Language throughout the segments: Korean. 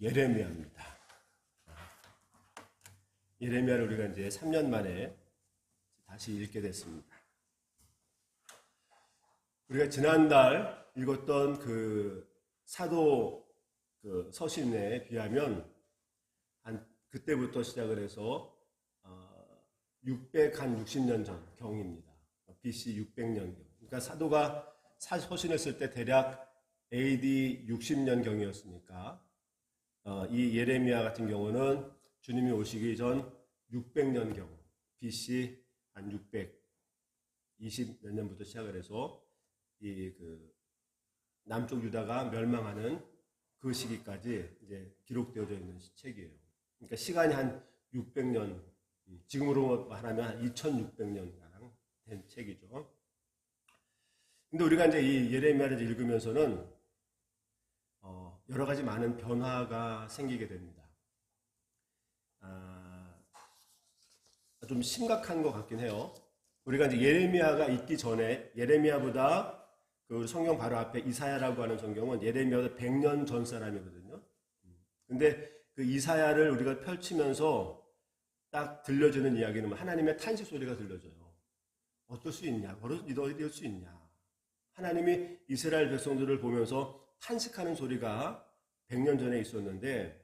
예레미야입니다. 예레미야를 우리가 이제 3년 만에 다시 읽게 됐습니다. 우리가 지난달 읽었던 그 사도 그 서신에 비하면 그때부터 시작을 해서 660년 전 경입니다. BC 600년 경. 그러니까 사도가 서신을 쓸 때 대략 AD 60년 경이었으니까 이 예레미야 같은 경우는 주님이 오시기 전 600년 경, BC 한 620 몇 년부터 시작을 해서 이 그 남쪽 유다가 멸망하는 그 시기까지 이제 기록되어져 있는 책이에요. 그러니까 시간이 한 600년, 지금으로 말하면 한 2600년 가량 된 책이죠. 근데 우리가 이제 이 예레미야를 읽으면서는 여러 가지 많은 변화가 생기게 됩니다. 좀 심각한 것 같긴 해요. 우리가 이제 예레미야가 있기 전에 예레미야보다 그 성경 바로 앞에 이사야라고 하는 성경은 예레미야보다 100년 전 사람이거든요. 근데 그 이사야를 우리가 펼치면서 딱 들려주는 이야기는 하나님의 탄식 소리가 들려줘요. 어떨 수 있냐? 이럴 수 있냐? 하나님이 이스라엘 백성들을 보면서 탄식하는 소리가 100년 전에 있었는데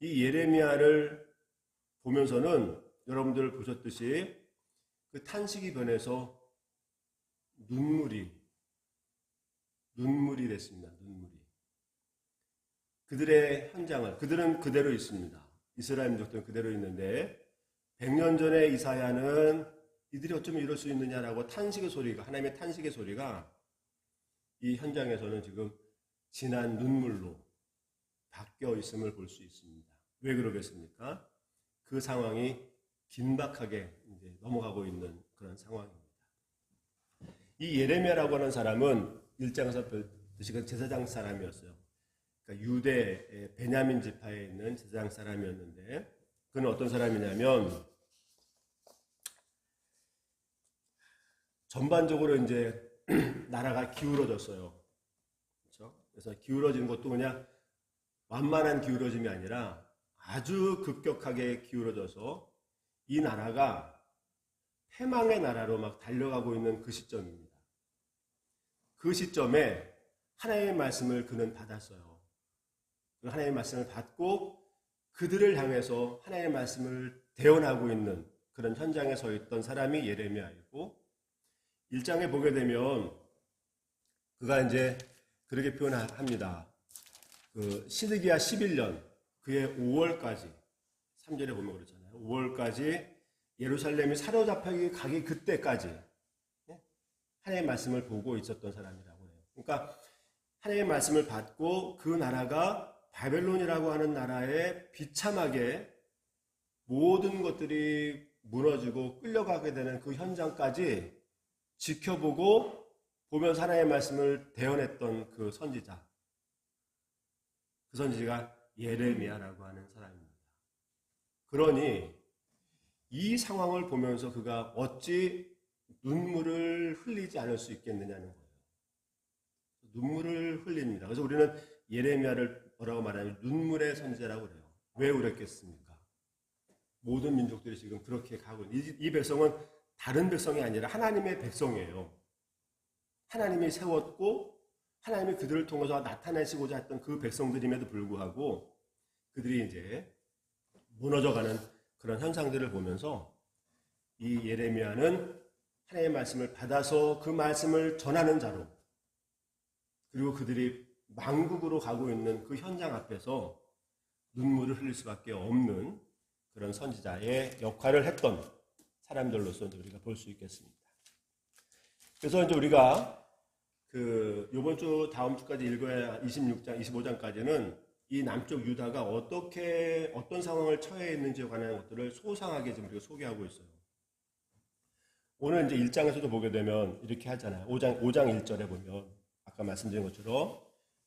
이 예레미야를 보면서는 여러분들 보셨듯이 그 탄식이 변해서 눈물이 됐습니다. 눈물이. 그들의 현장을, 그들은 그대로 있습니다. 이스라엘 민족들은 그대로 있는데 100년 전에 이사야는 이들이 어쩌면 이럴 수 있느냐라고 탄식의 소리가, 하나님의 탄식의 소리가 이 현장에서는 지금 진한 눈물로 바뀌어 있음을 볼 수 있습니다. 왜 그러겠습니까? 그 상황이 긴박하게 이제 넘어가고 있는 그런 상황입니다. 이 예레미야라고 하는 사람은 1장에서 보듯이 제사장 사람이었어요. 그러니까 유대 베냐민 지파에 있는 제사장 사람이었는데 그는 어떤 사람이냐면 전반적으로 이제 나라가 기울어졌어요. 그렇죠? 그래서 기울어진 것도 그냥 완만한 기울어짐이 아니라 아주 급격하게 기울어져서 이 나라가 패망의 나라로 막 달려가고 있는 그 시점입니다. 그 시점에 하나님의 말씀을 그는 받았어요. 하나님의 말씀을 받고 그들을 향해서 하나님의 말씀을 대언하고 있는 그런 현장에 서 있던 사람이 예레미야이고 1장에 보게 되면 그가 이제 그렇게 표현합니다. 그 시드기야 11년 그의 5월까지 3절에 보면 그렇잖아요. 5월까지 예루살렘이 사로잡혀 가기 그때까지 하나님의 말씀을 보고 있었던 사람이라고 해요. 그러니까 하나님의 말씀을 받고 그 나라가 바벨론이라고 하는 나라에 비참하게 모든 것들이 무너지고 끌려가게 되는 그 현장까지 지켜보고 보면서 하나님의 말씀을 대언했던 그 선지자. 그 선지자가 예레미야라고 하는 사람입니다. 그러니 이 상황을 보면서 그가 어찌 눈물을 흘리지 않을 수 있겠느냐는 거예요. 눈물을 흘립니다. 그래서 우리는 예레미야를 뭐라고 말하냐면 눈물의 선지자라고 그래요. 왜 그랬겠습니까? 모든 민족들이 지금 그렇게 가고 이 백성은 다른 백성이 아니라 하나님의 백성이에요. 하나님이 세웠고 하나님이 그들을 통해서 나타내시고자 했던 그 백성들임에도 불구하고 그들이 이제 무너져가는 그런 현상들을 보면서 이 예레미야는 하나님의 말씀을 받아서 그 말씀을 전하는 자로 그리고 그들이 망국으로 가고 있는 그 현장 앞에서 눈물을 흘릴 수밖에 없는 그런 선지자의 역할을 했던 사람들로서 우리가 볼 수 있겠습니다. 그래서 이제 우리가 요번 주 다음 주까지 읽어야 26장, 25장까지는 이 남쪽 유다가 어떤 상황을 처해 있는지에 관한 것들을 소상하게 지금 우리가 소개하고 있어요. 오늘 이제 1장에서도 보게 되면 이렇게 하잖아요. 5장 1절에 보면 아까 말씀드린 것처럼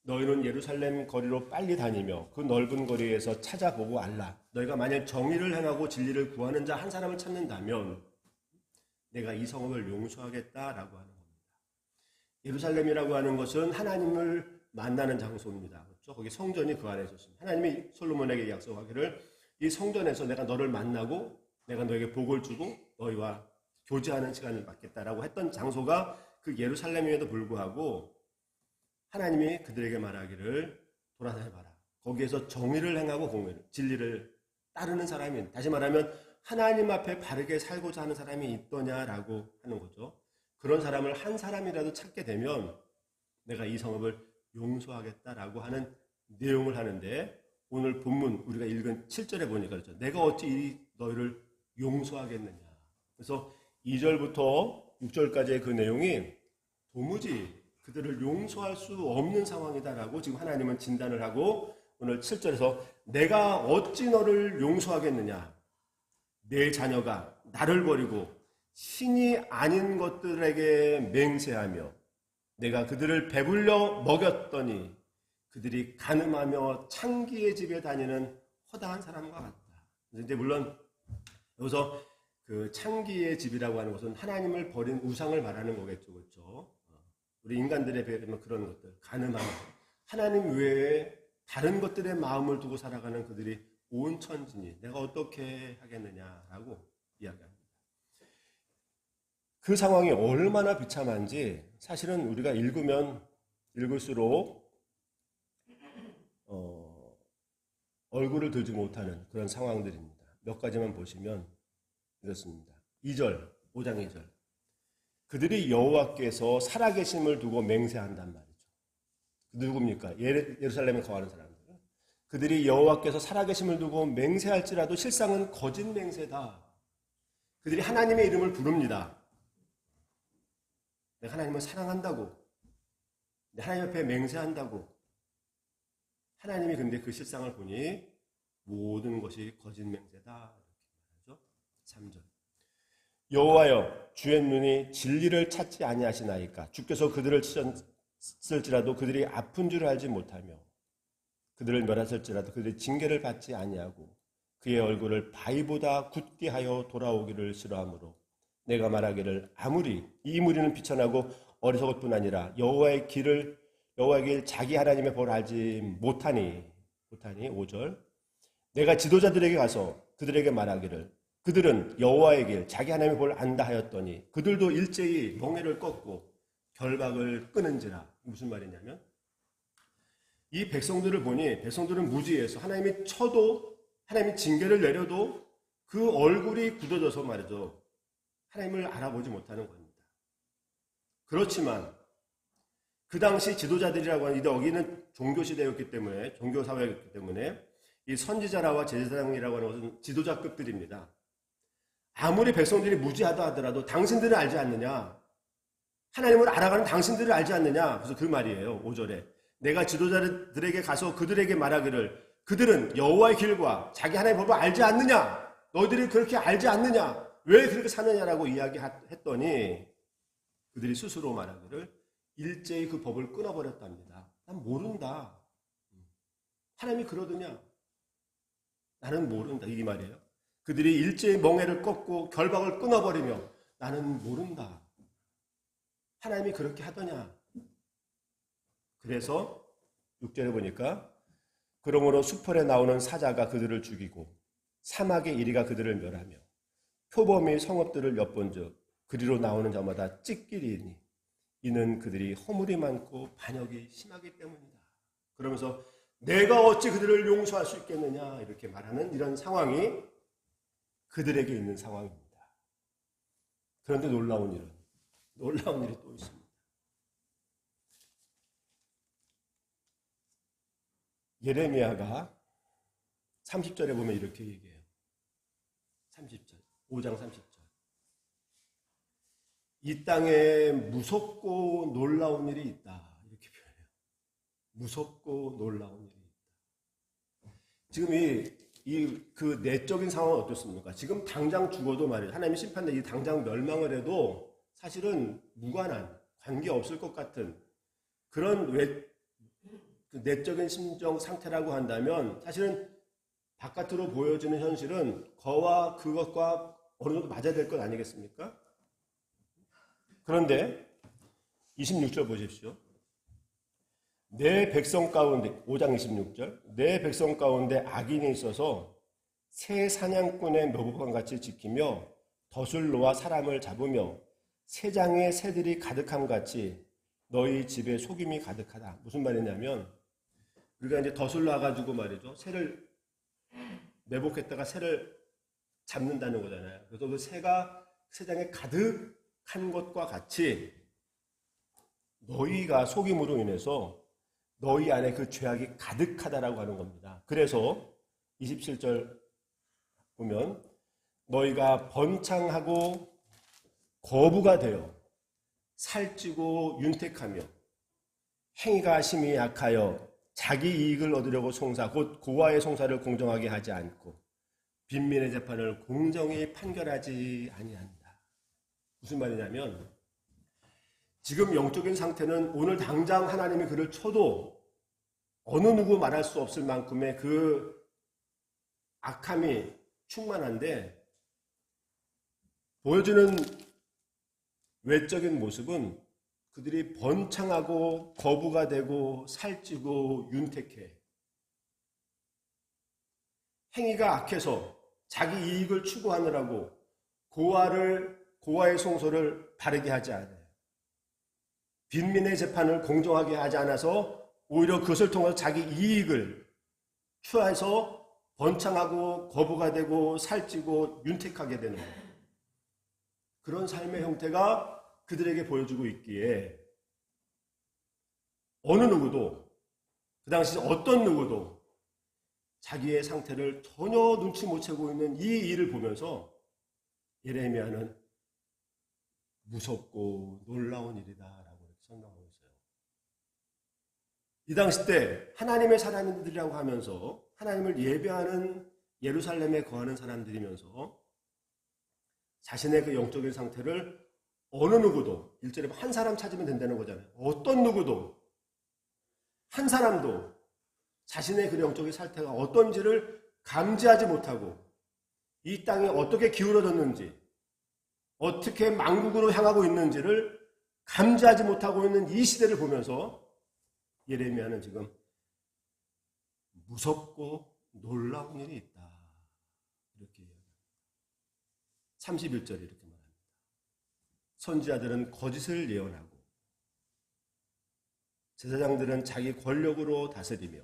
너희는 예루살렘 거리로 빨리 다니며 그 넓은 거리에서 찾아보고 알라. 너희가 만약 정의를 행하고 진리를 구하는 자 한 사람을 찾는다면 내가 이 성읍을 용서하겠다라고 하는 겁니다. 예루살렘이라고 하는 것은 하나님을 만나는 장소입니다. 그렇죠? 거기 성전이 그 안에 있었습니다. 하나님이 솔로몬에게 약속하기를 이 성전에서 내가 너를 만나고 내가 너에게 복을 주고 너희와 교제하는 시간을 갖겠다라고 했던 장소가 그 예루살렘임에도 불구하고 하나님이 그들에게 말하기를 돌아다녀봐라. 거기에서 정의를 행하고 공의를, 진리를 따르는 사람이, 다시 말하면 하나님 앞에 바르게 살고자 하는 사람이 있더냐라고 하는 거죠. 그런 사람을 한 사람이라도 찾게 되면 내가 이 성읍을 용서하겠다라고 하는 내용을 하는데, 오늘 본문 우리가 읽은 7절에 보니까 그렇죠. 내가 어찌 이 너희를 용서하겠느냐. 그래서 2절부터 6절까지의 그 내용이 도무지 그들을 용서할 수 없는 상황이다라고 지금 하나님은 진단을 하고, 오늘 7절에서 내가 어찌 너를 용서하겠느냐. 내 자녀가 나를 버리고 신이 아닌 것들에게 맹세하며 내가 그들을 배불려 먹였더니 그들이 간음하며 창기의 집에 다니는 허다한 사람과 같다. 이제 물론 여기서 그 창기의 집이라고 하는 것은 하나님을 버린 우상을 말하는 거겠죠, 그렇죠? 우리 인간들에 비하면 그런 것들, 간음하는 하나님 외에 다른 것들의 마음을 두고 살아가는 그들이 온 천지니 내가 어떻게 하겠느냐라고 이야기합니다. 그 상황이 얼마나 비참한지 사실은 우리가 읽으면 읽을수록 얼굴을 들지 못하는 그런 상황들입니다. 몇 가지만 보시면 이렇습니다. 2절, 5장 2절. 그들이 여호와께서 살아계심을 두고 맹세한단 말이죠. 누굽니까? 예루살렘에 거하는 사람들. 그들이 여호와께서 살아계심을 두고 맹세할지라도 실상은 거짓 맹세다. 그들이 하나님의 이름을 부릅니다. 내가 하나님을 사랑한다고, 하나님 앞에 맹세한다고. 하나님이 근데 그 실상을 보니 모든 것이 거짓 맹세다. 이렇게 말하죠. 3절. 여호와여, 주의 눈이 진리를 찾지 아니하시나이까. 주께서 그들을 치셨을지라도 그들이 아픈 줄 알지 못하며 그들을 멸하실지라도 그들이 징계를 받지 아니하고 그의 얼굴을 바위보다 굳게 하여 돌아오기를 싫어하므로 내가 말하기를 아무리 이 무리는 비천하고 어리석을 뿐 아니라 여호와의 길 자기 하나님의 벌을 알지 못하니 5절. 내가 지도자들에게 가서 그들에게 말하기를 그들은 여호와의 길 자기 하나님의 벌을 안다 하였더니 그들도 일제히 멍에를 꺾고 결박을 끊은지라. 무슨 말이냐면 이 백성들을 보니 백성들은 무지해서 하나님이 쳐도 하나님이 징계를 내려도 그 얼굴이 굳어져서 말이죠. 하나님을 알아보지 못하는 겁니다. 그렇지만 그 당시 지도자들이라고 하는 여기는 종교시대였기 때문에 종교사회였기 때문에 이 선지자라와 제사장이라고 하는 것은 지도자급들입니다. 아무리 백성들이 무지하다 하더라도 당신들은 알지 않느냐? 하나님을 알아가는 당신들을 알지 않느냐? 그래서 그 말이에요. 5절에 내가 지도자들에게 가서 그들에게 말하기를 그들은 여호와의 길과 자기 하나님의 법을 알지 않느냐? 너희들이 그렇게 알지 않느냐? 왜 그렇게 사느냐라고 이야기했더니 그들이 스스로 말하기를 일제히 그 법을 끊어버렸답니다. 난 모른다. 하나님이 그러더냐? 나는 모른다. 이 말이에요. 그들이 일제히 멍에를 꺾고 결박을 끊어버리며 나는 모른다. 하나님이 그렇게 하더냐? 그래서 6절에 보니까 그러므로 수풀에 나오는 사자가 그들을 죽이고 사막의 이리가 그들을 멸하며 표범이 성읍들을 엿본즉 그리로 나오는 자마다 찢기리니 이는 그들이 허물이 많고 반역이 심하기 때문이다. 그러면서 내가 어찌 그들을 용서할 수 있겠느냐 이렇게 말하는 이런 상황이 그들에게 있는 상황입니다. 그런데 놀라운 일이 또 있습니다. 예레미야가 30절에 보면 이렇게 얘기해요. 30절, 5장 30절. 이 땅에 무섭고 놀라운 일이 있다. 이렇게 표현해요. 무섭고 놀라운 일이 있다. 지금 그 내적인 상황은 어떻습니까? 지금 당장 죽어도 말이에요. 하나님이 심판대 이 당장 멸망을 해도 사실은 무관한, 관계없을 것 같은 그런 그 내적인 심정 상태라고 한다면 사실은 바깥으로 보여지는 현실은 그것과 어느 정도 맞아야 될 것 아니겠습니까? 그런데 26절 보십시오. 내 백성 가운데 5장 26절 내 백성 가운데 악인이 있어서 새 사냥꾼의 묘복관같이 지키며 덫을 놓아 사람을 잡으며 새장에 새들이 가득함 같이 너희 집에 속임이 가득하다. 무슨 말이냐면 우리가 이제 덫을 놔가지고 말이죠. 새를 매복했다가 새를 잡는다는 거잖아요. 그래서 그 새가 새장에 가득한 것과 같이 너희가 속임으로 인해서 너희 안에 그 죄악이 가득하다라고 하는 겁니다. 그래서 27절 보면 너희가 번창하고 거부가 되어 살찌고 윤택하며 행위가 심히 약하여 자기 이익을 얻으려고 송사 곧 고아의 송사를 공정하게 하지 않고 빈민의 재판을 공정히 판결하지 아니한다. 무슨 말이냐면 지금 영적인 상태는 오늘 당장 하나님이 그를 쳐도 어느 누구 말할 수 없을 만큼의 그 악함이 충만한데 보여주는 외적인 모습은 그들이 번창하고 거부가 되고 살찌고 윤택해. 행위가 악해서 자기 이익을 추구하느라고 고아의 송소를 바르게 하지 않아요. 빈민의 재판을 공정하게 하지 않아서 오히려 그것을 통해서 자기 이익을 취해서 번창하고 거부가 되고 살찌고 윤택하게 되는 거예요. 그런 삶의 형태가 그들에게 보여주고 있기에 어느 누구도 그 당시 어떤 누구도 자기의 상태를 전혀 눈치 못 채고 있는 이 일을 보면서 예레미야는 무섭고 놀라운 일이다라고 설명하고 있어요. 이 당시 때 하나님의 사람들이라고 하면서 하나님을 예배하는 예루살렘에 거하는 사람들이면서 자신의 그 영적인 상태를 어느 누구도 일절에 한 사람 찾으면 된다는 거잖아요. 어떤 누구도 한 사람도 자신의 그 영적인 상태가 어떤지를 감지하지 못하고 이 땅이 어떻게 기울어졌는지 어떻게 만국으로 향하고 있는지를 감지하지 못하고 있는 이 시대를 보면서 예레미야는 지금 무섭고 놀라운 일이 있다. 이렇게 이야기합니다. 31절에 이렇게 말합니다. 선지자들은 거짓을 예언하고 제사장들은 자기 권력으로 다스리며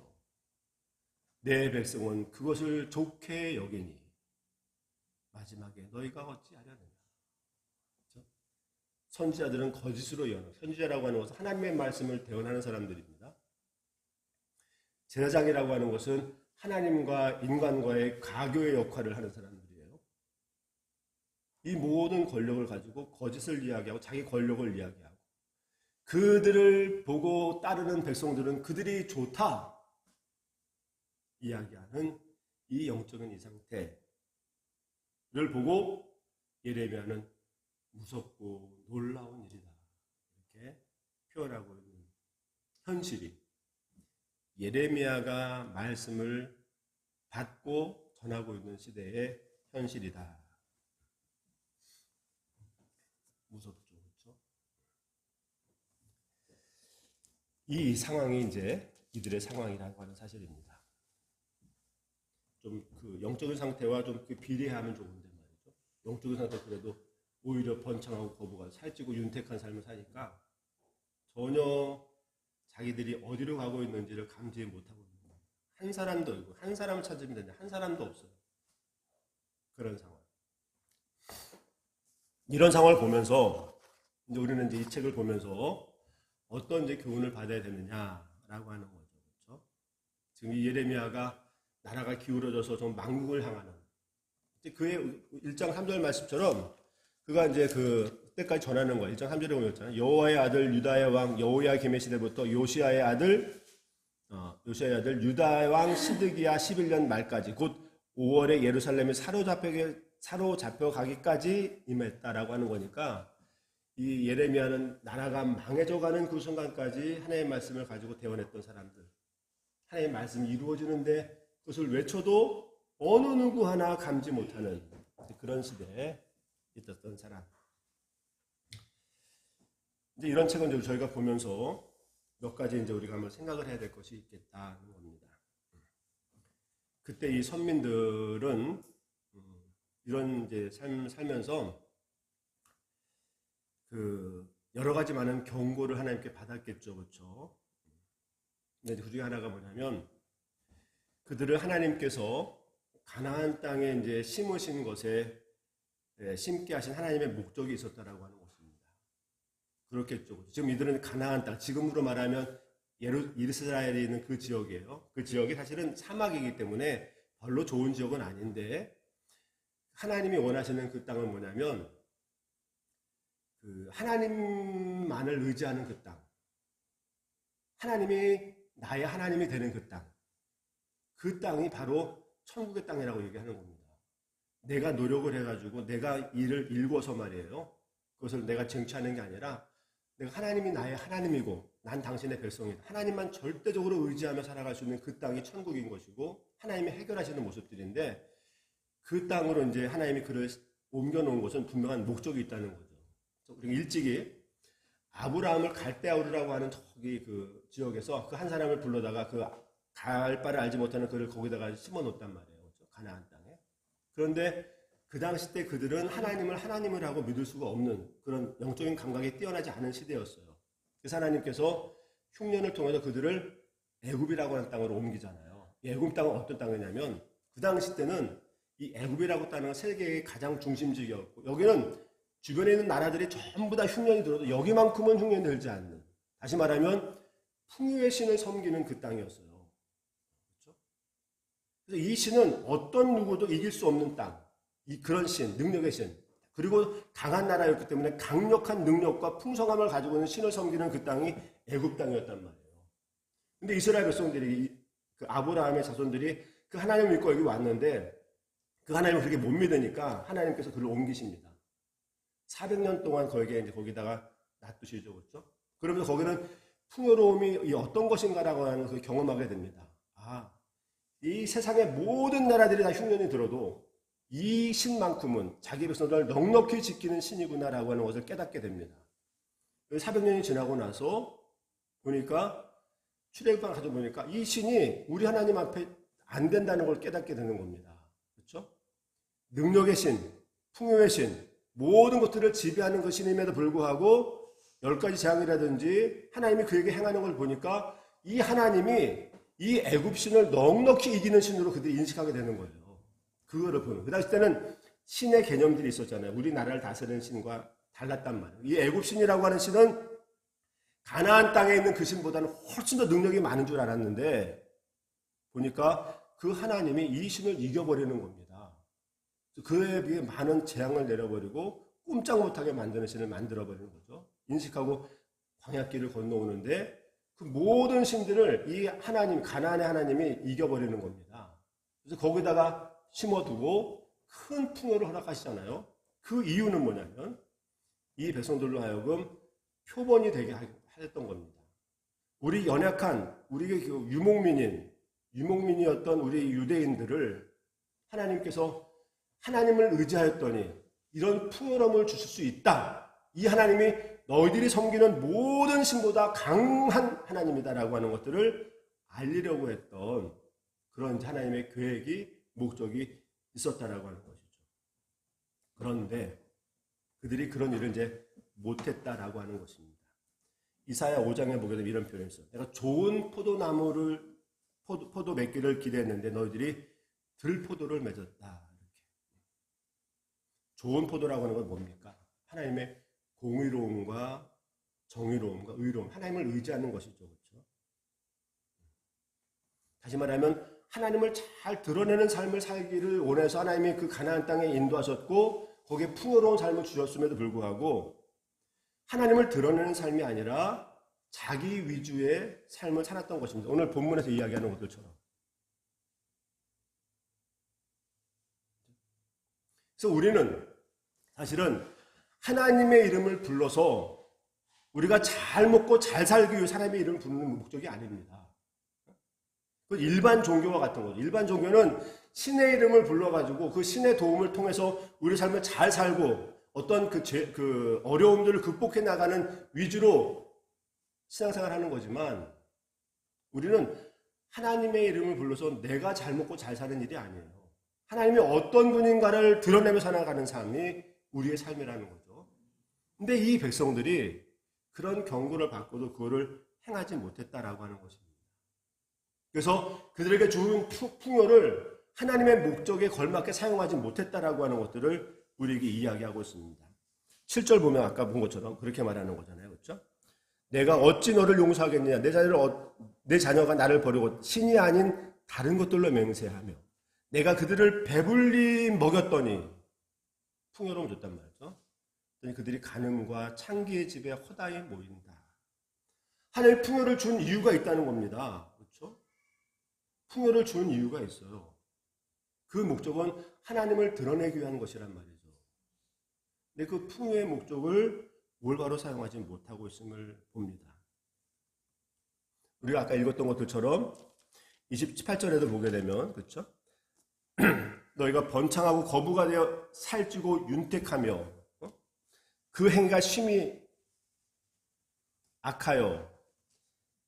내 백성은 그것을 좋게 여기니 마지막에 너희가 어찌하려느냐. 그렇죠? 선지자들은 거짓으로 예언하고 선지자라고 하는 것은 하나님의 말씀을 대언하는 사람들입니다. 제사장이라고 하는 것은 하나님과 인간과의 가교의 역할을 하는 사람들이에요. 이 모든 권력을 가지고 거짓을 이야기하고 자기 권력을 이야기하고 그들을 보고 따르는 백성들은 그들이 좋다 이야기하는 이 영적인 이 상태를 보고 예레미야는 무섭고 놀라운 일이다 이렇게 표현하고 있는 현실이 예레미야가 말씀을 받고 전하고 있는 시대의 현실이다. 무섭죠, 그렇죠? 이 상황이 이제 이들의 상황이라고 하는 사실입니다. 좀 그 영적인 상태와 좀 그 비례하면 좋은데 말이죠. 영적인 상태 그래도 오히려 번창하고 거부가 살찌고 윤택한 삶을 사니까 전혀 자기들이 어디로 가고 있는지를 감지 못하고 있는 거예요. 한 사람도 없고 한 사람을 찾으면 되는데 한 사람도 없어요. 그런 상황. 이런 상황을 보면서 이제 우리는 이제 이 책을 보면서 어떤 이제 교훈을 받아야 되느냐라고 하는 거죠. 그렇죠? 지금 이 예레미야가 나라가 기울어져서 좀 망국을 향하는 그의 1장 3절 말씀처럼 그가 이제 그때까지 전하는 거예요. 1장 3절에 보였잖아요. 여호와의 아들 유다의 왕 여호야김의 시대부터 요시야의 아들 유다의 왕 시드기야 11년 말까지 곧 5월에 예루살렘이 사로잡혀 가기까지 임했다라고 하는 거니까 이 예레미야는 나라가 망해져가는 그 순간까지 하나님의 말씀을 가지고 대언했던 사람들, 하나님의 말씀이 이루어지는데 그것을 외쳐도 어느 누구 하나 감지 못하는 그런 시대에 있었던 사람. 이제 이런 책은 저희가 보면서 몇 가지 이제 우리가 한번 생각을 해야 될 것이 있겠다는 겁니다. 그때 이 선민들은 이런 이제 삶을 살면서 그 여러 가지 많은 경고를 하나님께 받았겠죠, 그렇죠? 근데 그 중에 하나가 뭐냐면 그들을 하나님께서 가나안 땅에 이제 심으신 것에 심게 하신 하나님의 목적이 있었다라고 하는 것입니다. 그렇겠죠. 지금 이들은 가나안 땅, 지금으로 말하면 이스라엘에 있는 그 지역이에요. 그 지역이 사실은 사막이기 때문에 별로 좋은 지역은 아닌데 하나님이 원하시는 그 땅은 뭐냐면 그 하나님만을 의지하는 그 땅, 하나님이 나의 하나님이 되는 그 땅, 그 땅이 바로 천국의 땅이라고 얘기하는 겁니다. 내가 노력을 해가지고 내가 일을 일궈서 말이에요. 그것을 내가 쟁취하는 게 아니라 내가 하나님이 나의 하나님이고 난 당신의 백성이다. 하나님만 절대적으로 의지하며 살아갈 수 있는 그 땅이 천국인 것이고 하나님이 해결하시는 모습들인데 그 땅으로 이제 하나님이 그를 옮겨놓은 것은 분명한 목적이 있다는 거죠. 그리고 일찍이 아브라함을 갈대아우르라고 하는 저기 그 지역에서 그 한 사람을 불러다가 그 갈 바를 알지 못하는 그를 거기다가 심어 놓았단 말이에요. 그렇죠? 가나안 땅에. 그런데 그 당시 때 그들은 하나님을 하나님을 하고 믿을 수가 없는 그런 영적인 감각이 뛰어나지 않은 시대였어요. 그래서 하나님께서 흉년을 통해서 그들을 애굽이라고 하는 땅으로 옮기잖아요. 이 애굽 땅은 어떤 땅이냐면 그 당시 때는 이 애굽이라고 하는 건 세계의 가장 중심지역이었고 여기는 주변에 있는 나라들이 전부 다 흉년이 들어도 여기만큼은 흉년이 들지 않는, 다시 말하면 풍요의 신을 섬기는 그 땅이었어요. 그렇죠? 그래서 이 신은 어떤 누구도 이길 수 없는 땅, 그런 신, 능력의 신, 그리고 강한 나라였기 때문에 강력한 능력과 풍성함을 가지고 있는 신을 섬기는 그 땅이 애굽 땅이었단 말이에요. 근데 이스라엘 백성들이, 그 아브라함의 자손들이 그 하나님을 믿고 여기 왔는데 그 하나님을 그렇게 못 믿으니까 하나님께서 그를 옮기십니다. 400년 동안 거기다가 놔두시죠. 그렇죠? 그러면서 거기는 풍요로움이 어떤 것인가라고 하는 그 경험하게 됩니다. 아, 이 세상의 모든 나라들이 다 흉년이 들어도 이 신만큼은 자기 백성들을 넉넉히 지키는 신이구나라고 하는 것을 깨닫게 됩니다. 400년이 지나고 나서 보니까 출애굽을 가져보니까 이 신이 우리 하나님 앞에 안 된다는 걸 깨닫게 되는 겁니다. 그렇죠? 능력의 신, 풍요의 신, 모든 것들을 지배하는 그 신임에도 불구하고 10가지 재앙이라든지 하나님이 그에게 행하는 걸 보니까 이 하나님이 이 애굽 신을 넉넉히 이기는 신으로 그들이 인식하게 되는 거예요. 그거를 보는. 그 당시 때는 신의 개념들이 있었잖아요. 우리나라를 다스리는 신과 달랐단 말이에요. 이 애굽 신이라고 하는 신은 가나안 땅에 있는 그 신보다는 훨씬 더 능력이 많은 줄 알았는데 보니까 그 하나님이 이 신을 이겨버리는 겁니다. 그에 비해 많은 재앙을 내려버리고 꼼짝 못하게 만드는 신을 만들어버리는 거죠. 인식하고 광야길을 건너오는데 그 모든 신들을 이 하나님, 가나안의 하나님이 이겨버리는 겁니다. 그래서 거기다가 심어두고 큰 풍요를 허락하시잖아요. 그 이유는 뭐냐면 이 백성들로 하여금 표본이 되게 하였던 겁니다. 우리 연약한, 우리의 그 유목민이었던 우리 유대인들을 하나님께서 하나님을 의지하였더니 이런 풍요로움을 주실 수 있다. 이 하나님이 너희들이 섬기는 모든 신보다 강한 하나님이다라고 하는 것들을 알리려고 했던 그런 하나님의 계획이, 목적이 있었다라고 하는 것이죠. 그런데 그들이 그런 일을 이제 못했다라고 하는 것입니다. 이사야 5장에 보게 되면 이런 표현이 있어요. 내가 좋은 포도 맺기를 기대했는데 너희들이 들포도를 맺었다. 이렇게. 좋은 포도라고 하는 건 뭡니까? 하나님의 공의로움과 정의로움과 의로움, 하나님을 의지하는 것이죠. 그렇죠? 다시 말하면 하나님을 잘 드러내는 삶을 살기를 원해서 하나님이 그 가나안 땅에 인도하셨고 거기에 풍요로운 삶을 주셨음에도 불구하고 하나님을 드러내는 삶이 아니라 자기 위주의 삶을 살았던 것입니다. 오늘 본문에서 이야기하는 것들처럼. 그래서 우리는 사실은 하나님의 이름을 불러서 우리가 잘 먹고 잘 살기 위해 사람의 이름을 부르는 목적이 아닙니다. 그 일반 종교와 같은 거죠. 일반 종교는 신의 이름을 불러가지고 그 신의 도움을 통해서 우리 삶을 잘 살고 어떤 그 어려움들을 극복해 나가는 위주로 신앙생활 하는 거지만 우리는 하나님의 이름을 불러서 내가 잘 먹고 잘 사는 일이 아니에요. 하나님이 어떤 분인가를 드러내며 살아가는 삶이 우리의 삶이라는 거죠. 근데 이 백성들이 그런 경고를 받고도 그거를 행하지 못했다라고 하는 것입니다. 그래서 그들에게 주는 풍요를 하나님의 목적에 걸맞게 사용하지 못했다라고 하는 것들을 우리에게 이야기하고 있습니다. 7절 보면 아까 본 것처럼 그렇게 말하는 거잖아요. 그렇죠? 내가 어찌 너를 용서하겠느냐. 내 자녀가 나를 버리고 신이 아닌 다른 것들로 맹세하며 내가 그들을 배불리 먹였더니 풍요로움 줬단 말이죠. 그들이 간음과 창기의 집에 허다히 모인다. 하나님 풍요를 준 이유가 있다는 겁니다. 그렇죠? 풍요를 준 이유가 있어요. 그 목적은 하나님을 드러내기 위한 것이란 말이죠. 근데 그 풍요의 목적을 올바로 사용하지 못하고 있음을 봅니다. 우리가 아까 읽었던 것들처럼 28절에도 보게 되면 그렇죠? 너희가 번창하고 거부가 되어 살찌고 윤택하며 그 행위가 심히 악하여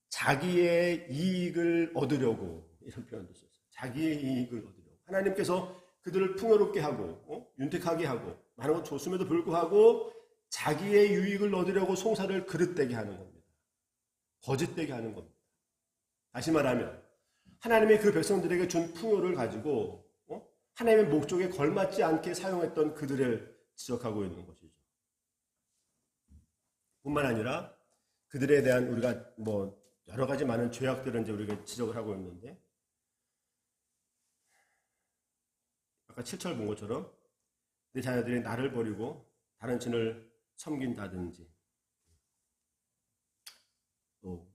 자기의 이익을 얻으려고 이런 표현도 썼어요. 자기의 이익을 얻으려고. 하나님께서 그들을 풍요롭게 하고 윤택하게 하고 많은 것 줬음에도 불구하고 자기의 유익을 얻으려고 송사를 그릇되게 하는 겁니다. 거짓되게 하는 겁니다. 다시 말하면 하나님의 그 백성들에게 준 풍요를 가지고 하나님의 목적에 걸맞지 않게 사용했던 그들을 지적하고 있는 것이죠. 뿐만 아니라 그들에 대한 우리가 여러 가지 많은 죄악들을 이제 우리가 지적을 하고 있는데 아까 7절 본 것처럼 내 자녀들이 나를 버리고 다른 신을 섬긴다든지 또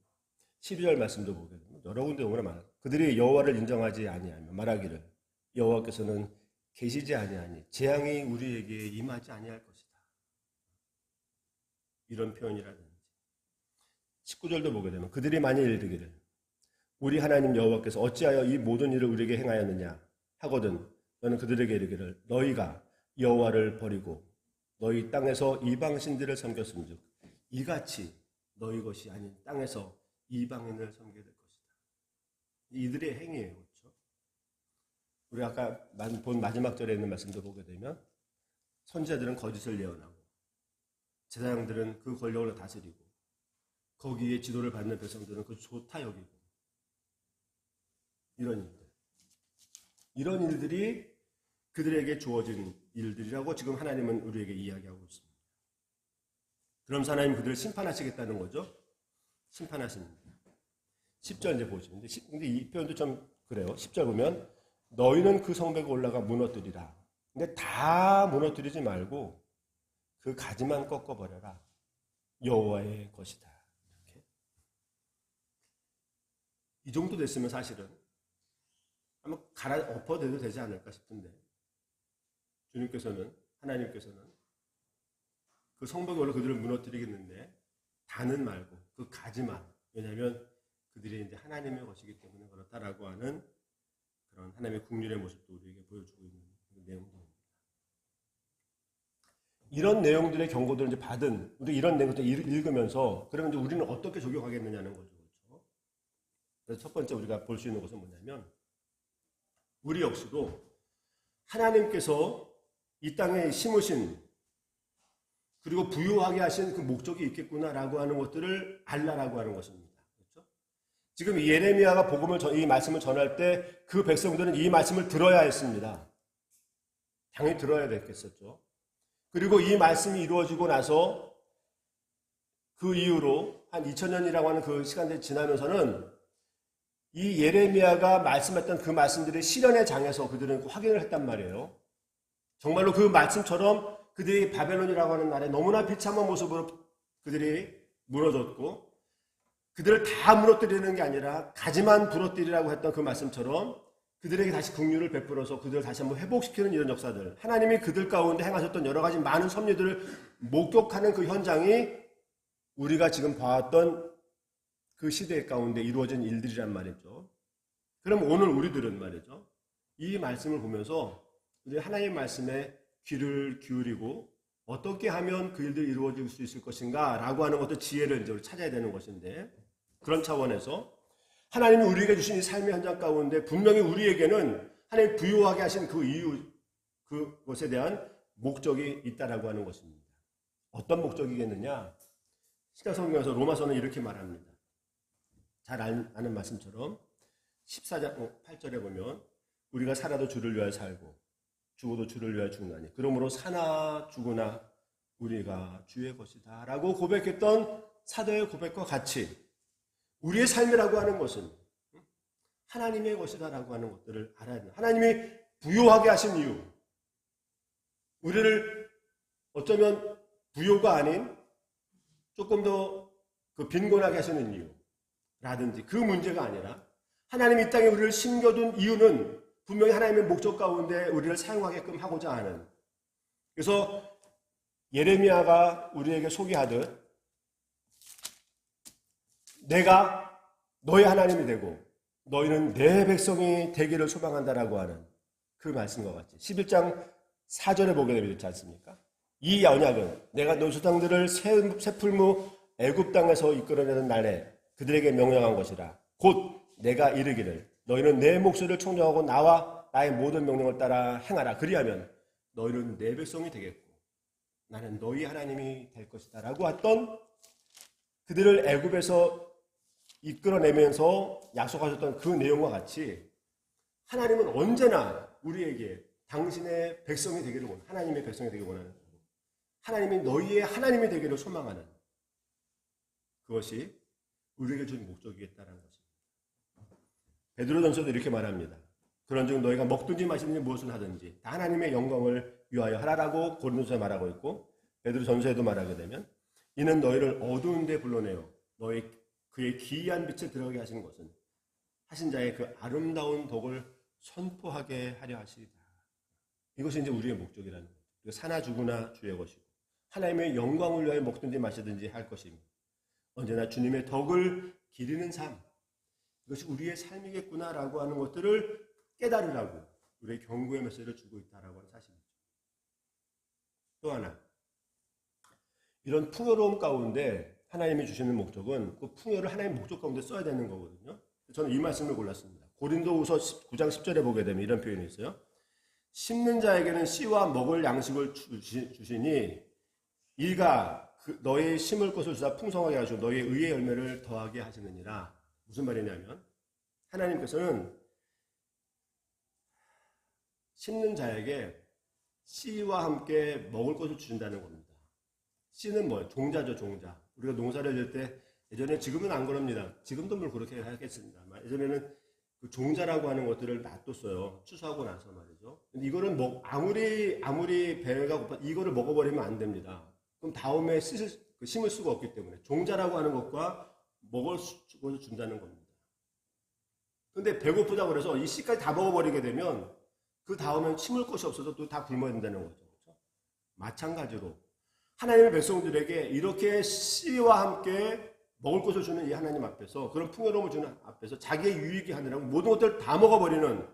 12절 말씀도 보게 되면 여러 군데 오거나 많아요. 그들이 여호와를 인정하지 아니하며 말하기를 여호와께서는 계시지 아니하니 재앙이 우리에게 임하지 아니할 것이다. 이런 표현이라든지 19절도 보게 되면 그들이 만일 이르기를 우리 하나님 여호와께서 어찌하여 이 모든 일을 우리에게 행하였느냐 하거든 너는 그들에게 이르기를 너희가 여호와를 버리고 너희 땅에서 이방신들을 섬겼음즉 이같이 너희 것이 아닌 땅에서 이방인을 섬기게 될 것이다. 이들의 행위예요. 그렇죠? 우리 아까 본 마지막 절에 있는 말씀도 보게 되면 선지자들은 거짓을 예언하고 제사장들은 그 권력을 다스리고 거기에 지도를 받는 백성들은 그 좋다 여기고 이런 일들이 그들에게 주어진 일들이라고 지금 하나님은 우리에게 이야기하고 있습니다. 그러면서 하나님 그들을 심판하시겠다는 거죠. 심판하십니다. 10절 이제 보시면 근데 이 표현도 좀 그래요. 10절 보면 너희는 그 성벽에 올라가 무너뜨리라. 근데 다 무너뜨리지 말고 그 가지만 꺾어버려라. 여호와의 것이다. 이렇게. 이 정도 됐으면 사실은 한번 엎어대도 되지 않을까 싶은데 하나님께서는 그 성벽에 올라 그들을 무너뜨리겠는데 다는 말고 그 가지만 왜냐하면 그들이 이제 하나님의 것이기 때문에 그렇다라고 하는 그런 하나님의 국률의 모습도 우리에게 보여주고 있는 내용들입니다. 이런 내용들의 경고들을 이제 받은 우리 이런 내용들 읽으면서 그러면 이제 우리는 어떻게 적용하겠느냐는 거죠. 그렇죠? 그래서 첫 번째 우리가 볼 수 있는 것은 뭐냐면 우리 역시도 하나님께서 이 땅에 심으신 그리고 부유하게 하신 그 목적이 있겠구나라고 하는 것들을 알라라고 하는 것입니다. 그렇죠? 지금 예레미야가 이 말씀을 전할 때 그 백성들은 이 말씀을 들어야 했습니다. 당연히 들어야 됐겠었죠. 그리고 이 말씀이 이루어지고 나서 그 이후로 한 2000년이라고 하는 그 시간들이 지나면서는 이 예레미야가 말씀했던 그 말씀들이 실현의 장에서 그들은 확인을 했단 말이에요. 정말로 그 말씀처럼 그들이 바벨론이라고 하는 나라에 너무나 비참한 모습으로 그들이 무너졌고 그들을 다 무너뜨리는 게 아니라 가지만 부러뜨리라고 했던 그 말씀처럼 그들에게 다시 긍휼을 베풀어서 그들을 다시 한번 회복시키는 이런 역사들 하나님이 그들 가운데 행하셨던 여러 가지 많은 섭리들을 목격하는 그 현장이 우리가 지금 봐왔던 그 시대 가운데 이루어진 일들이란 말이죠. 그럼 오늘 우리들은 말이죠. 이 말씀을 보면서 우리 하나님의 말씀에 귀를 기울이고 어떻게 하면 그 일들이 이루어질 수 있을 것인가 라고 하는 것도 지혜를 이제 찾아야 되는 것인데, 그런 차원에서 하나님이 우리에게 주신 이 삶의 현장 가운데 분명히 우리에게는 하나님이 부요하게 하신 그 이유, 그것에 대한 목적이 있다라고 하는 것입니다. 어떤 목적이겠느냐? 신약성경에서 로마서는 이렇게 말합니다. 잘 아는 말씀처럼 14장 8절에 보면 우리가 살아도 주를 위하여 살고 죽어도 주를 위하여 죽나니 그러므로 사나 죽으나 우리가 주의 것이다 라고 고백했던 사도의 고백과 같이 우리의 삶이라고 하는 것은 하나님의 것이다 라고 하는 것들을 알아야 됩니다. 하나님이 부요하게 하신 이유, 우리를 어쩌면 부요가 아닌 조금 더 그 빈곤하게 하시는 이유라든지 그 문제가 아니라 하나님이 이 땅에 우리를 심겨둔 이유는 분명히 하나님의 목적 가운데 우리를 사용하게끔 하고자 하는, 그래서 예레미야가 우리에게 소개하듯 내가 너의 하나님이 되고 너희는 내 백성이 되기를 소망한다라고 하는 그 말씀과 같이 11장 4절에 보게 되지 않습니까? 이 언약은 내가 너희 조상들을 새 풀무 애굽 땅에서 이끌어내는 날에 그들에게 명령한 것이라. 곧 내가 이르기를 너희는 내 목소리를 청정하고 나와 나의 모든 명령을 따라 행하라. 그리하면 너희는 내 백성이 되겠고 나는 너희 하나님이 될 것이다 라고 했던, 그들을 애굽에서 이끌어내면서 약속하셨던 그 내용과 같이 하나님은 언제나 우리에게 당신의 백성이 되기를 원하는, 하나님의 백성이 되기를 원하는, 하나님이 너희의 하나님이 되기를 소망하는, 그것이 우리에게 준 목적이겠다는 것입니다. 베드로전서도 이렇게 말합니다. 그런즉 너희가 먹든지 마시든지 무엇을 하든지 다 하나님의 영광을 위하여 하라라고 고린도서에 말하고 있고, 베드로전서에도 말하게 되면 이는 너희를 어두운 데 불러내어 너희 그의 기이한 빛에 들어가게 하신 것은 하신 자의 그 아름다운 덕을 선포하게 하려 하시리다. 이것이 이제 우리의 목적이라는 거죠. 사나 죽으나 주의 것이고 하나님의 영광을 위하여 먹든지 마시든지 할 것입니다. 언제나 주님의 덕을 기리는 삶, 이것이 우리의 삶이겠구나라고 하는 것들을 깨달으라고 우리의 경고의 메시지를 주고 있다라고 하는 사실이죠. 또 하나, 이런 풍요로움 가운데 하나님이 주시는 목적은 그 풍요를 하나님의 목적 가운데 써야 되는 거거든요. 저는 이 말씀을 골랐습니다. 고린도후서 9장 10절에 보게 되면 이런 표현이 있어요. 심는 자에게는 씨와 먹을 양식을 주시니 이가 너의 심을 것을 주사 풍성하게 하시고 너의 의의 열매를 더하게 하시느니라. 무슨 말이냐면 하나님께서는 심는 자에게 씨와 함께 먹을 것을 주신다는 겁니다. 씨는 뭐예요? 종자죠, 종자. 우리가 농사를 지을 때 예전에, 지금은 안 그럽니다. 지금도 뭘 그렇게 하겠습니다. 예전에는 그 종자라고 하는 것들을 놔뒀어요. 추수하고 나서 말이죠. 근데 이거는 아무리 배가 고파 이거를 먹어버리면 안 됩니다. 그럼 다음에 심을 수가 없기 때문에 종자라고 하는 것과 먹을 것을 준다는 겁니다. 근데 배고프다고 그래서 이 씨까지 다 먹어버리게 되면 그 다음엔 심을 것이 없어서 또 다 굶어야 된다는 거죠. 그렇죠? 마찬가지로 하나님의 백성들에게 이렇게 씨와 함께 먹을 것을 주는 이 하나님 앞에서, 그런 풍요로움을 주는 앞에서 자기의 유익이 하느라고 모든 것들을 다 먹어버리는,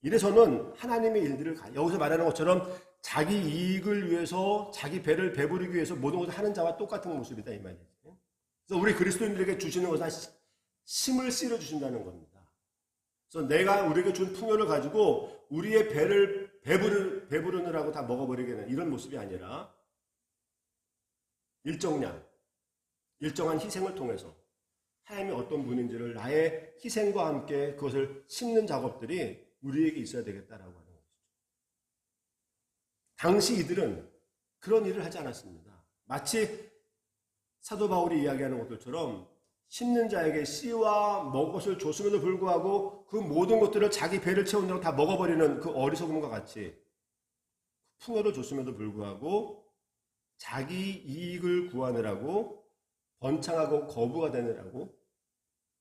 이래서는 하나님의 일들을 여기서 말하는 것처럼 자기 이익을 위해서 자기 배를 배부르기 위해서 모든 것을 하는 자와 똑같은 모습이다 이 말이에요. 그래서 우리 그리스도인들에게 주시는 것은 심을 씨를 주신다는 겁니다. 그래서 내가 우리에게 준 풍요를 가지고 우리의 배를 배부르느라고 다 먹어버리게 되는 이런 모습이 아니라 일정한 희생을 통해서 하나님이 어떤 분인지를 나의 희생과 함께 그것을 심는 작업들이 우리에게 있어야 되겠다라고 하는 것이죠. 당시 이들은 그런 일을 하지 않았습니다. 마치 사도 바울이 이야기하는 것들처럼 심는 자에게 씨와 먹을 것을 줬음에도 불구하고 그 모든 것들을 자기 배를 채운다고 다 먹어버리는 그 어리석음과 같이 풍요를 줬음에도 불구하고 자기 이익을 구하느라고 번창하고 거부가 되느라고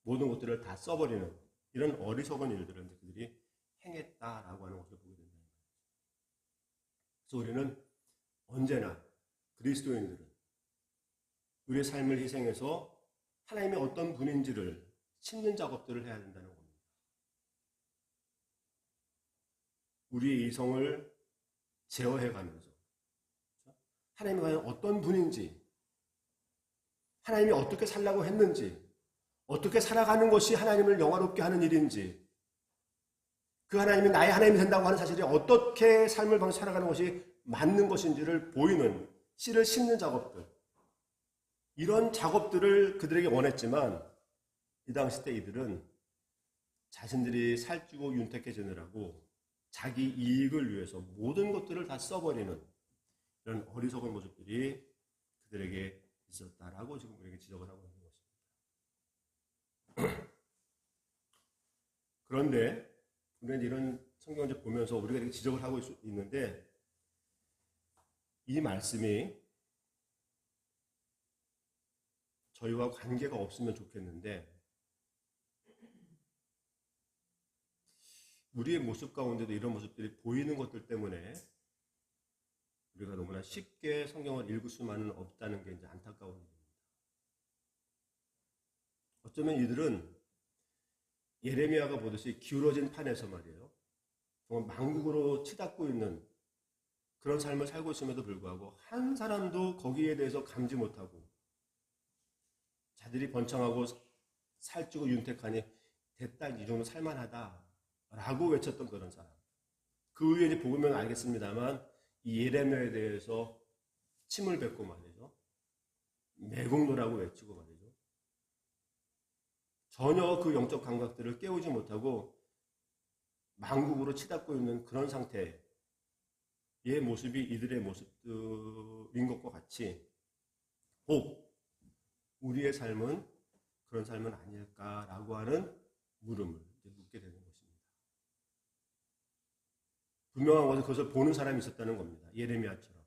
모든 것들을 다 써버리는 이런 어리석은 일들을 그들이 행했다라고 하는 것을 보게 된다. 그래서 우리는 언제나 그리스도인들은 우리의 삶을 희생해서 하나님의 어떤 분인지를 심는 작업들을 해야 된다는 겁니다. 우리의 이성을 제어해가면서 하나님이 과연 어떤 분인지, 하나님이 어떻게 살라고 했는지, 어떻게 살아가는 것이 하나님을 영화롭게 하는 일인지, 그 하나님이 나의 하나님이 된다고 하는 사실이 어떻게 삶을 방식 살아가는 것이 맞는 것인지를 보이는, 씨를 심는 작업들, 이런 작업들을 그들에게 원했지만 이 당시 때 이들은 자신들이 살찌고 윤택해지느라고 자기 이익을 위해서 모든 것들을 다 써버리는 이런 어리석은 모습들이 그들에게 있었다라고 지금 우리에게 지적을 하고 있는 것입니다. 그런데 우리는 이런 성경을 보면서 우리가 이렇게 지적을 하고 있는데 이 말씀이 저희와 관계가 없으면 좋겠는데 우리의 모습 가운데도 이런 모습들이 보이는 것들 때문에 우리가 너무나 쉽게 성경을 읽을 수만은 없다는 게 이제 안타까운 일입니다. 어쩌면 이들은 예레미야가 보듯이 기울어진 판에서 말이에요. 정말 망국으로 치닫고 있는 그런 삶을 살고 있음에도 불구하고 한 사람도 거기에 대해서 감지 못하고 자들이 번창하고 살찌고 윤택하니 됐다, 이 정도 살만하다 라고 외쳤던 그런 사람. 그 후에 이제 보면 알겠습니다만 이 예레미야에 대해서 침을 뱉고 말이죠. 매국노라고 외치고 말이죠. 전혀 그 영적 감각들을 깨우지 못하고 망국으로 치닫고 있는 그런 상태의 모습이 이들의 모습인 것과 같이 혹 우리의 삶은 그런 삶은 아닐까라고 하는 물음을 묻게 되는 것입니다. 분명한 것은 그것을 보는 사람이 있었다는 겁니다. 예레미야처럼.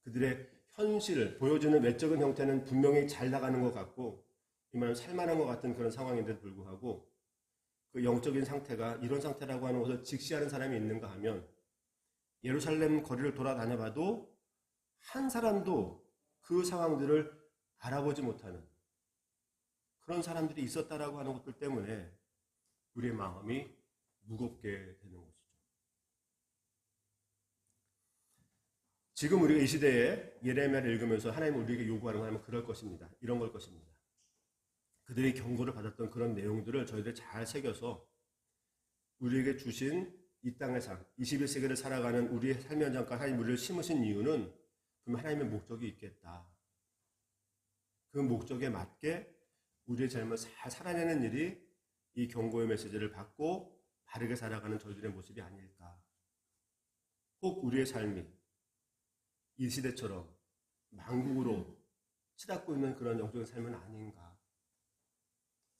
그들의 현실을 보여주는 외적인 형태는 분명히 잘 나가는 것 같고 이만 살만한 것 같은 그런 상황인데도 불구하고 그 영적인 상태가 이런 상태라고 하는 것을 직시하는 사람이 있는가 하면 예루살렘 거리를 돌아다녀봐도 한 사람도 그 상황들을 알아보지 못하는 그런 사람들이 있었다라고 하는 것들 때문에 우리의 마음이 무겁게 되는 것이죠. 지금 우리가 이 시대에 예레미야를 읽으면서 하나님은 우리에게 요구하는 거 하면 그럴 것입니다. 이런 걸 것입니다. 그들이 경고를 받았던 그런 내용들을 저희들이 잘 새겨서 우리에게 주신 이 땅의 삶, 21세기를 살아가는 우리의 삶의 현장과 하나님 우리를 심으신 이유는 그럼 하나님의 목적이 있겠다. 그 목적에 맞게 우리의 삶을 잘 살아내는 일이 이 경고의 메시지를 받고 바르게 살아가는 저희들의 모습이 아닐까. 혹 우리의 삶이 이 시대처럼 망국으로 치닫고 있는 그런 영적인 삶은 아닌가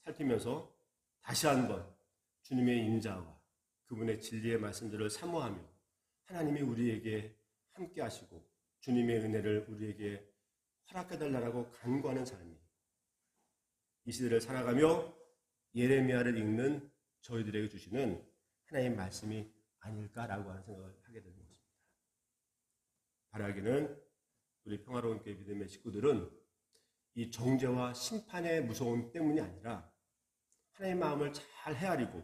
살피면서 다시 한번 주님의 인자와 그분의 진리의 말씀들을 사모하며 하나님이 우리에게 함께 하시고 주님의 은혜를 우리에게 허락해달라고 간구하는 삶이 이 시대를 살아가며 예레미야를 읽는 저희들에게 주시는 하나님의 말씀이 아닐까라고 하는 생각을 하게 되는 것입니다. 바라기는 우리 평화로운 교회 믿음의 식구들은 이 정죄와 심판의 무서움 때문이 아니라 하나님의 마음을 잘 헤아리고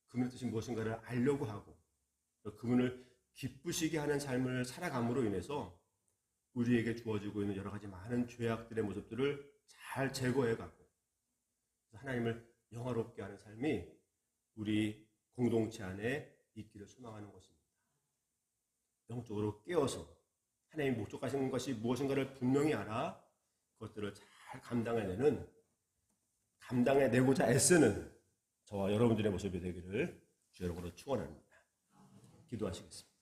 그분의 뜻이 무엇인가를 알려고 하고 그분을 기쁘시게 하는 삶을 살아감으로 인해서 우리에게 주어지고 있는 여러 가지 많은 죄악들의 모습들을 잘 제거해가고 하나님을 영화롭게 하는 삶이 우리 공동체 안에 있기를 소망하는 것입니다. 영적으로 깨어서 하나님이 목적하신 것이 무엇인가를 분명히 알아 그것들을 잘 감당해내고자 애쓰는 저와 여러분들의 모습이 되기를 주 여러분으로 축원합니다. 기도하시겠습니다.